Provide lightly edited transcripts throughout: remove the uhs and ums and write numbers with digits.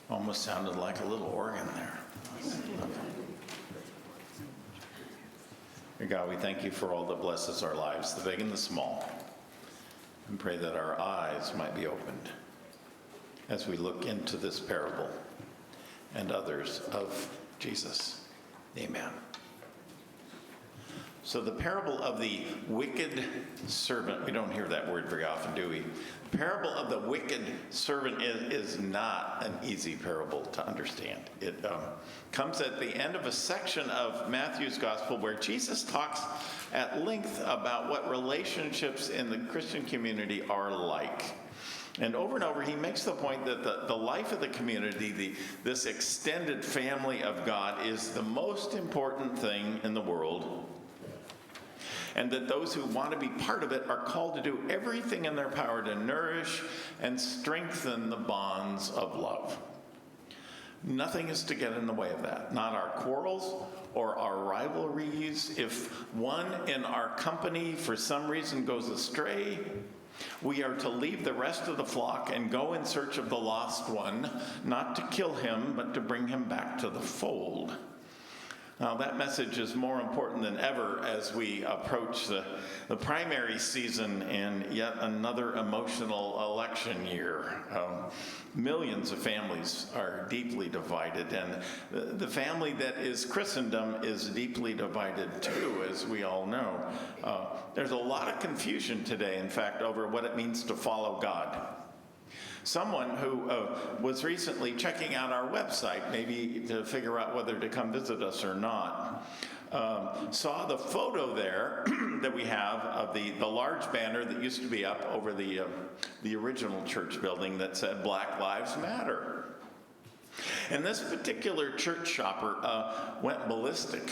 Almost sounded like a little organ there. Dear God, we thank you for all that blesses our lives, the big and the small, and pray that our eyes might be opened as we look into this parable and others of Jesus. Amen. So the parable of the wicked servant, we don't hear that word very often, do we? The parable of the wicked servant is not an easy parable to understand. It comes at the end of a section of Matthew's gospel where Jesus talks at length about what relationships in the Christian community are like. And over he makes the point that the life of the community, this extended family of God, is the most important thing in the world. And that those who want to be part of it are called to do everything in their power to nourish and strengthen the bonds of love. Nothing is to get in the way of that. Not our quarrels or our rivalries. If one in our company for some reason goes astray, we are to leave the rest of the flock and go in search of the lost one, not to kill him, but to bring him back to the fold. Now, that message is more important than ever as we approach the primary season in yet another emotional election year. Millions of families are deeply divided, and the family that is Christendom is deeply divided too, as we all know. There's a lot of confusion today, in fact, over what it means to follow God. Someone who was recently checking out our website, maybe to figure out whether to come visit us or not, saw the photo there that we have of the large banner that used to be up over the original church building that said Black Lives Matter. And this particular church shopper went ballistic,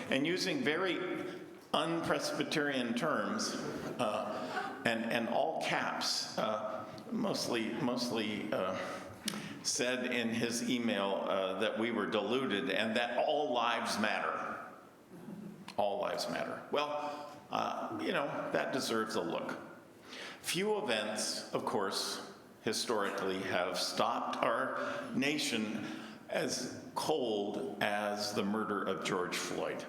and using very un-Presbyterian terms and all caps, mostly said in his email that we were deluded and that all lives matter. All lives matter. Well, that deserves a look. Few events, of course, historically have stopped our nation as cold as the murder of George Floyd.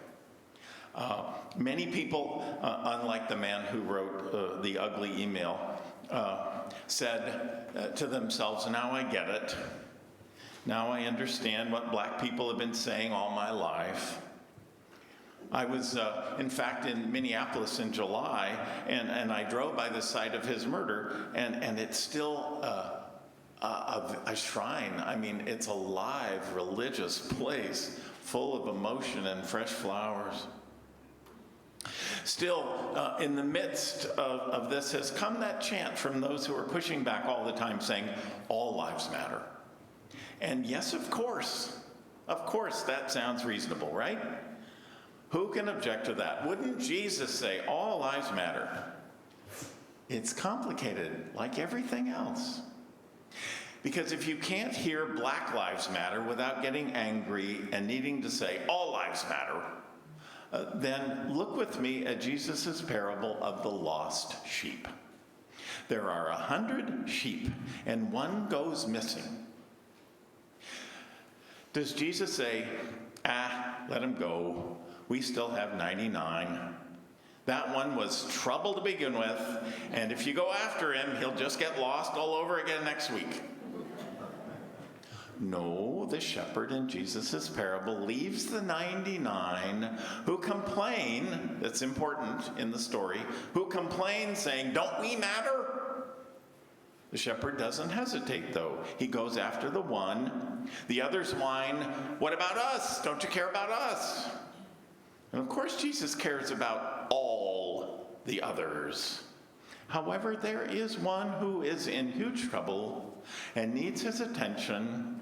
Many people, unlike the man who wrote the ugly email, said to themselves, now I get it. Now I understand what black people have been saying all my life. I was, in fact, in Minneapolis in July, and I drove by the site of his murder, and it's still a shrine. I mean, it's a live religious place full of emotion and fresh flowers. Still, in the midst of this has come that chant from those who are pushing back all the time saying, all lives matter. And yes, of course, that sounds reasonable, right? Who can object to that? Wouldn't Jesus say, all lives matter? It's complicated, like everything else. Because if you can't hear Black Lives Matter without getting angry and needing to say, all lives matter, then look with me at Jesus' parable of the lost sheep. There are 100 sheep, and one goes missing. Does Jesus say, let him go. We still have 99. That one was trouble to begin with, and if you go after him, he'll just get lost all over again next week. No, the shepherd in Jesus' parable leaves the 99 who complain, that's important in the story, who complain saying, don't we matter? The shepherd doesn't hesitate though. He goes after the one. The others whine, what about us? Don't you care about us? And of course Jesus cares about all the others. However, there is one who is in huge trouble and needs his attention.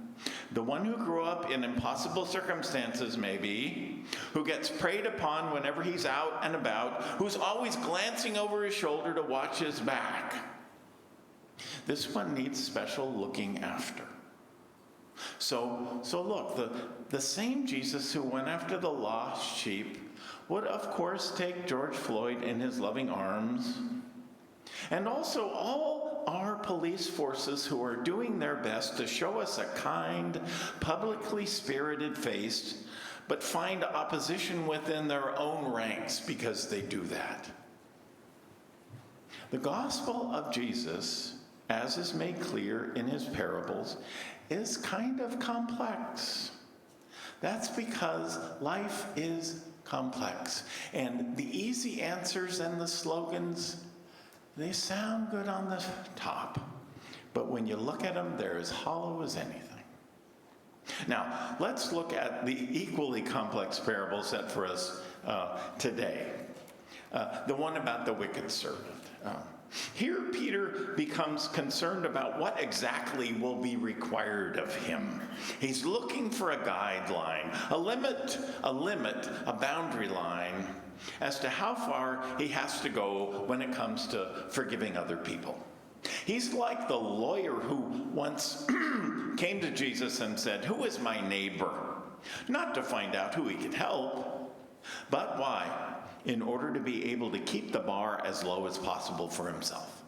The one who grew up in impossible circumstances, maybe, who gets preyed upon whenever he's out and about, who's always glancing over his shoulder to watch his back. This one needs special looking after. So look, the same Jesus who went after the lost sheep would, of course, take George Floyd in his loving arms, and also all our police forces who are doing their best to show us a kind, publicly spirited face, but find opposition within their own ranks because they do that. The gospel of Jesus, as is made clear in his parables, is kind of complex. That's because life is complex. And the easy answers and the slogans, they sound good on the top. But when you look at them, they're as hollow as anything. Now, let's look at the equally complex parable set for us today. The one about the wicked servant. Here, Peter becomes concerned about what exactly will be required of him. He's looking for a guideline, a limit, a boundary line as to how far he has to go when it comes to forgiving other people. He's like the lawyer who once came to Jesus and said, "Who is my neighbor?" Not to find out who he could help, but why? In order to be able to keep the bar as low as possible for himself.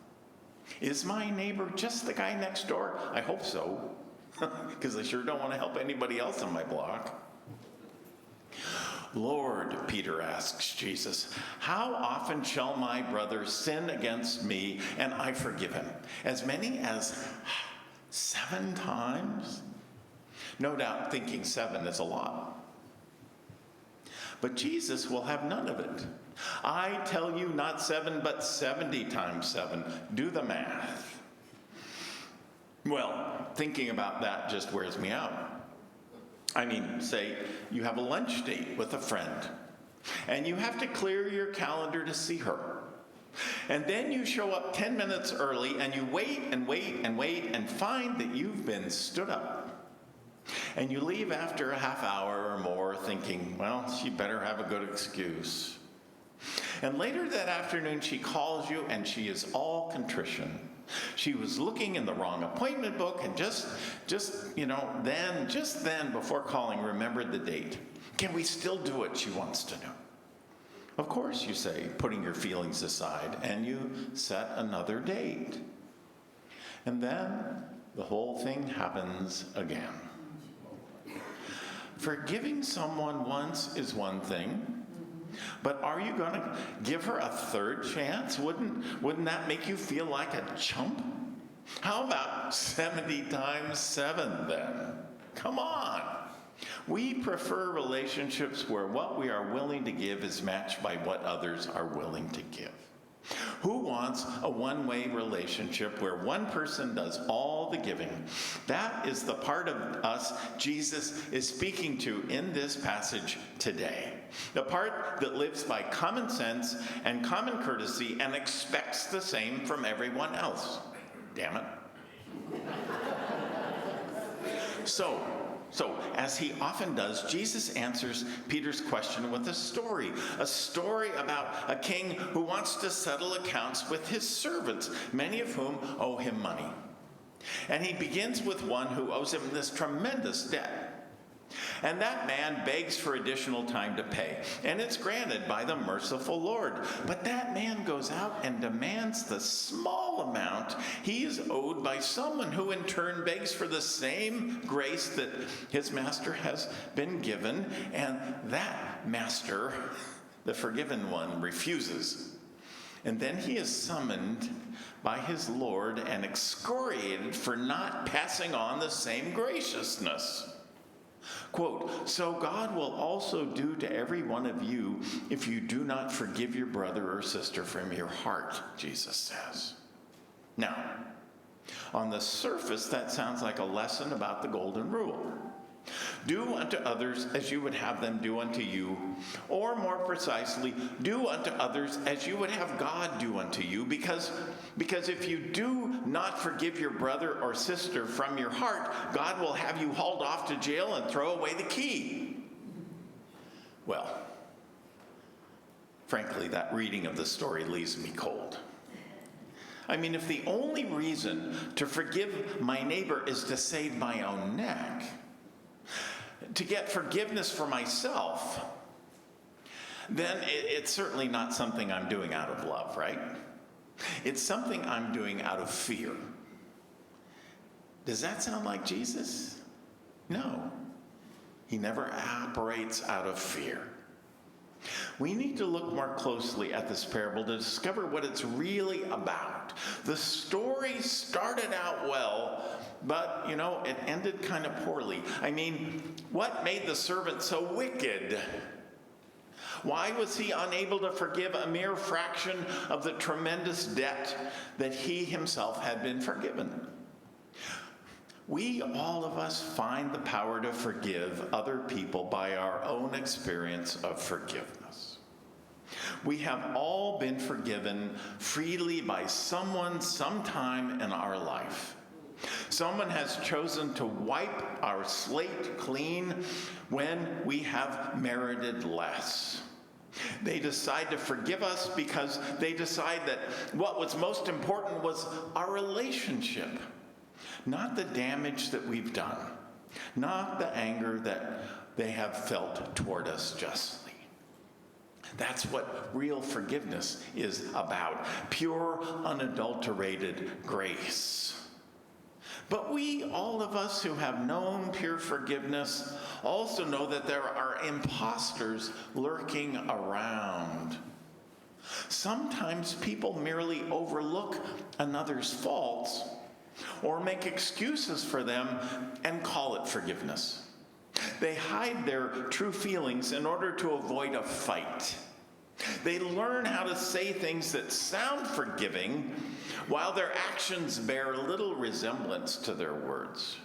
Is my neighbor just the guy next door? I hope so, because I sure don't want to help anybody else on my block. "Lord," Peter asks Jesus, "how often shall my brother sin against me and I forgive him? As many as 7 times? No doubt thinking 7 is a lot. But Jesus will have none of it. "I tell you, not 7, but 70 times 7. Do the math." Well, thinking about that just wears me out. I mean, say you have a lunch date with a friend, and you have to clear your calendar to see her. And then you show up 10 minutes early, and you wait and wait and wait and find that you've been stood up. And you leave after a half hour or more thinking, well, she better have a good excuse. And later that afternoon, she calls you and she is all contrition. She was looking in the wrong appointment book and just then, before calling, remembered the date. Can we still do it? She wants to know. Of course, you say, putting your feelings aside, and you set another date. And then the whole thing happens again. Forgiving someone once is one thing, but are you going to give her a third chance? Wouldn't that make you feel like a chump? How about 70 times 7 then? Come on. We prefer relationships where what we are willing to give is matched by what others are willing to give. Who wants a one-way relationship where one person does all the giving? That is the part of us Jesus is speaking to in this passage today. The part that lives by common sense and common courtesy and expects the same from everyone else. Damn it. So, as he often does, Jesus answers Peter's question with a story about a king who wants to settle accounts with his servants, many of whom owe him money. And he begins with one who owes him this tremendous debt. And that man begs for additional time to pay, and it's granted by the merciful Lord. But that man goes out and demands the small amount he is owed by someone who in turn begs for the same grace that his master has been given, and that master, the forgiven one, refuses. And then he is summoned by his Lord and excoriated for not passing on the same graciousness. Quote, "So God will also do to every one of you if you do not forgive your brother or sister from your heart," Jesus says. Now, on the surface, that sounds like a lesson about the golden rule. Do unto others as you would have them do unto you, or more precisely, do unto others as you would have God do unto you, because if you do not forgive your brother or sister from your heart, God will have you hauled off to jail and throw away the key. Well, frankly, that reading of the story leaves me cold. I mean, if the only reason to forgive my neighbor is to save my own neck, to get forgiveness for myself, then it's certainly not something I'm doing out of love, right? It's something I'm doing out of fear. Does that sound like Jesus? No. He never operates out of fear. We need to look more closely at this parable to discover what it's really about. The story started out well, but, it ended kind of poorly. I mean, what made the servant so wicked? Why was he unable to forgive a mere fraction of the tremendous debt that he himself had been forgiven? We, all of us, find the power to forgive other people by our own experience of forgiveness. We have all been forgiven freely by someone sometime in our life. Someone has chosen to wipe our slate clean when we have merited less. They decide to forgive us because they decide that what was most important was our relationship. Not the damage that we've done, not the anger that they have felt toward us justly. That's what real forgiveness is about, pure, unadulterated grace. But we, all of us who have known pure forgiveness, also know that there are imposters lurking around. Sometimes people merely overlook another's faults or make excuses for them and call it forgiveness. They hide their true feelings in order to avoid a fight. They learn how to say things that sound forgiving while their actions bear little resemblance to their words.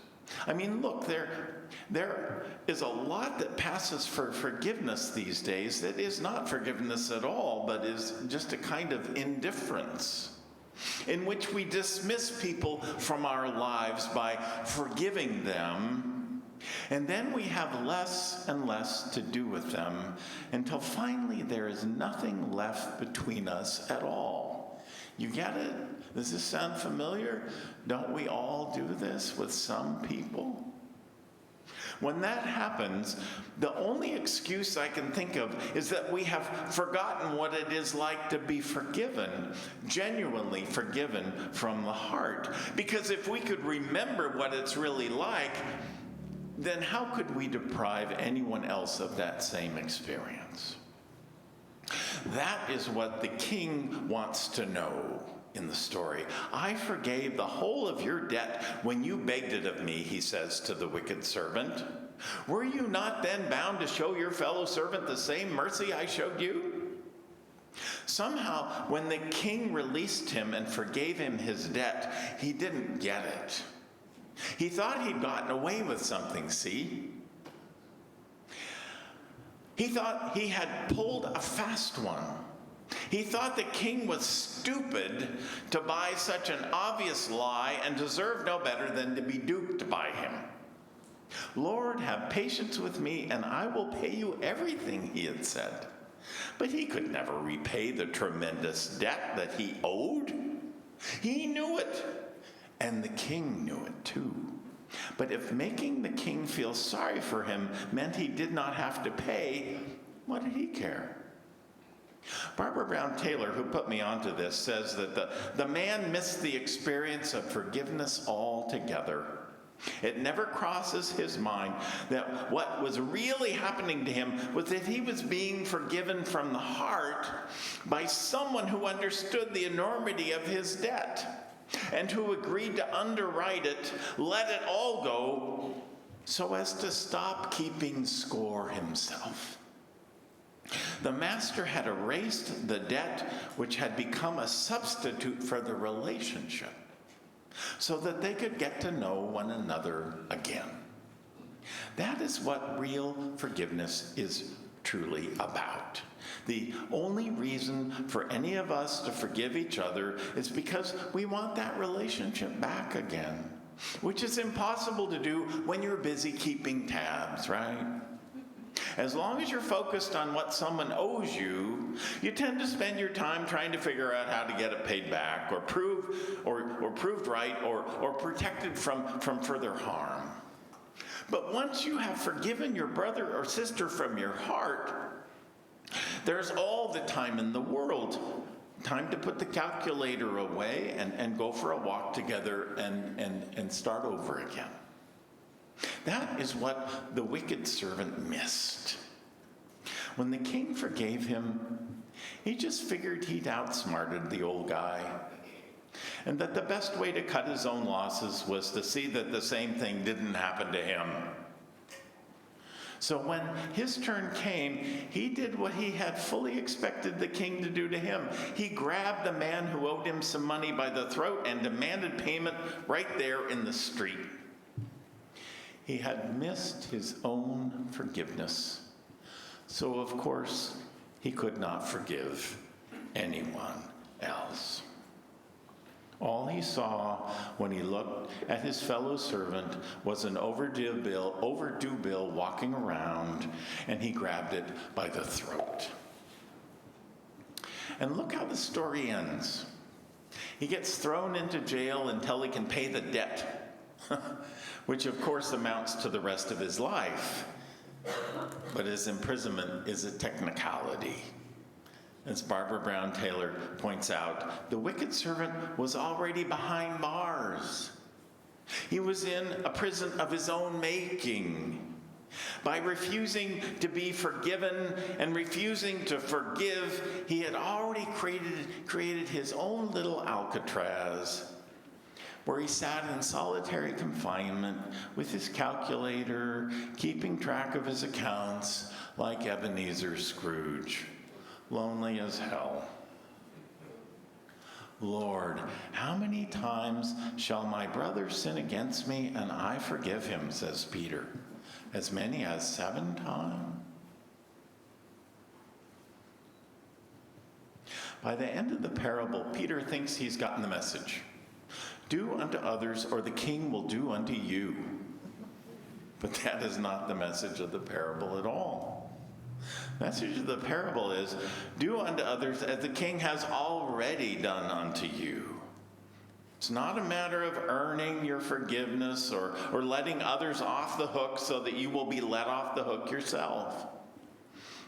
I mean, look, there is a lot that passes for forgiveness these days that is not forgiveness at all, but is just a kind of indifference, in which we dismiss people from our lives by forgiving them, and then we have less and less to do with them until finally there is nothing left between us at all. You get it? Does this sound familiar? Don't we all do this with some people? When that happens, the only excuse I can think of is that we have forgotten what it is like to be forgiven, genuinely forgiven from the heart. Because if we could remember what it's really like, then how could we deprive anyone else of that same experience? That is what the king wants to know in the story. I forgave the whole of your debt when you begged it of me, he says to the wicked servant. Were you not then bound to show your fellow servant the same mercy I showed you? Somehow, when the king released him and forgave him his debt, he didn't get it. He thought he'd gotten away with something, see? He thought he had pulled a fast one. He thought the king was stupid to buy such an obvious lie and deserved no better than to be duped by him. Lord, have patience with me, and I will pay you everything, he had said. But he could never repay the tremendous debt that he owed. He knew it, and the king knew it too. But if making the king feel sorry for him meant he did not have to pay, what did he care? Barbara Brown Taylor, who put me onto this, says that the man missed the experience of forgiveness altogether. It never crosses his mind that what was really happening to him was that he was being forgiven from the heart by someone who understood the enormity of his debt and who agreed to underwrite it, let it all go, so as to stop keeping score himself. The master had erased the debt which had become a substitute for the relationship so that they could get to know one another again. That is what real forgiveness is truly about. The only reason for any of us to forgive each other is because we want that relationship back again, which is impossible to do when you're busy keeping tabs, right? As long as you're focused on what someone owes you, you tend to spend your time trying to figure out how to get it paid back or proved right or protected from further harm. But once you have forgiven your brother or sister from your heart, there's all the time in the world time to put the calculator away and go for a walk together and start over again. That is what the wicked servant missed. When the king forgave him, he just figured he'd outsmarted the old guy, and that the best way to cut his own losses was to see that the same thing didn't happen to him. So when his turn came, he did what he had fully expected the king to do to him. He grabbed the man who owed him some money by the throat and demanded payment right there in the street. He had missed his own forgiveness. So, of course, he could not forgive anyone else. All he saw when he looked at his fellow servant was an overdue bill walking around, and he grabbed it by the throat. And look how the story ends. He gets thrown into jail until he can pay the debt, which of course amounts to the rest of his life. But his imprisonment is a technicality. As Barbara Brown Taylor points out, the wicked servant was already behind bars. He was in a prison of his own making. By refusing to be forgiven and refusing to forgive, he had already created his own little Alcatraz, where he sat in solitary confinement with his calculator, keeping track of his accounts like Ebenezer Scrooge, lonely as hell. Lord, how many times shall my brother sin against me and I forgive him, says Peter. As many as 7 times? By the end of the parable, Peter thinks he's gotten the message. Do unto others, or the king will do unto you. But that is not the message of the parable at all. The message of the parable is, do unto others as the king has already done unto you. It's not a matter of earning your forgiveness or letting others off the hook so that you will be let off the hook yourself.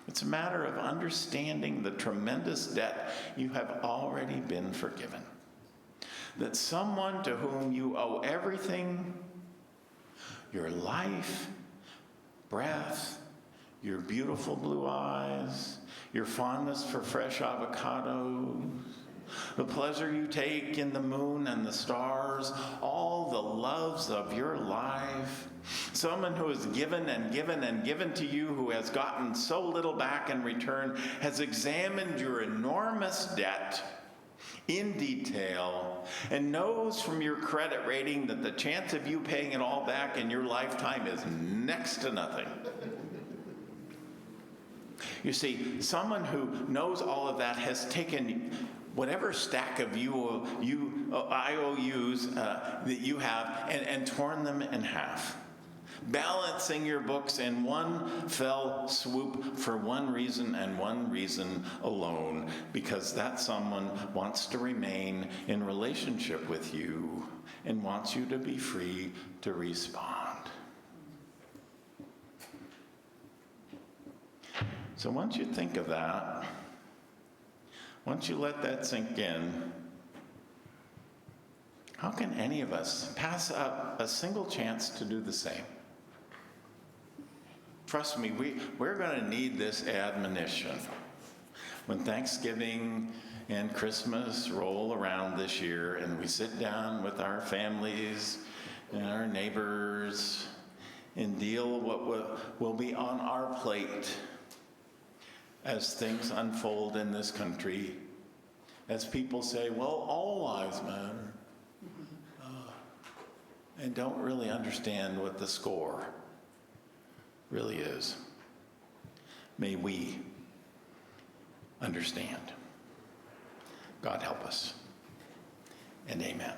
It's a matter of understanding the tremendous debt you have already been forgiven. That someone to whom you owe everything, your life, breath, your beautiful blue eyes, your fondness for fresh avocados, the pleasure you take in the moon and the stars, all the loves of your life, someone who has given and given and given to you, who has gotten so little back in return, has examined your enormous debt in detail and knows from your credit rating that the chance of you paying it all back in your lifetime is next to nothing. You see, someone who knows all of that has taken whatever stack of IOUs that you have and torn them in half, balancing your books in one fell swoop for one reason and one reason alone, because that someone wants to remain in relationship with you and wants you to be free to respond. So once you think of that, once you let that sink in, how can any of us pass up a single chance to do the same? Trust me, we're going to need this admonition. When Thanksgiving and Christmas roll around this year and we sit down with our families and our neighbors and deal what will be on our plate as things unfold in this country, as people say, well, all lives matter, and don't really understand what the score really is. May we understand. God help us, and amen.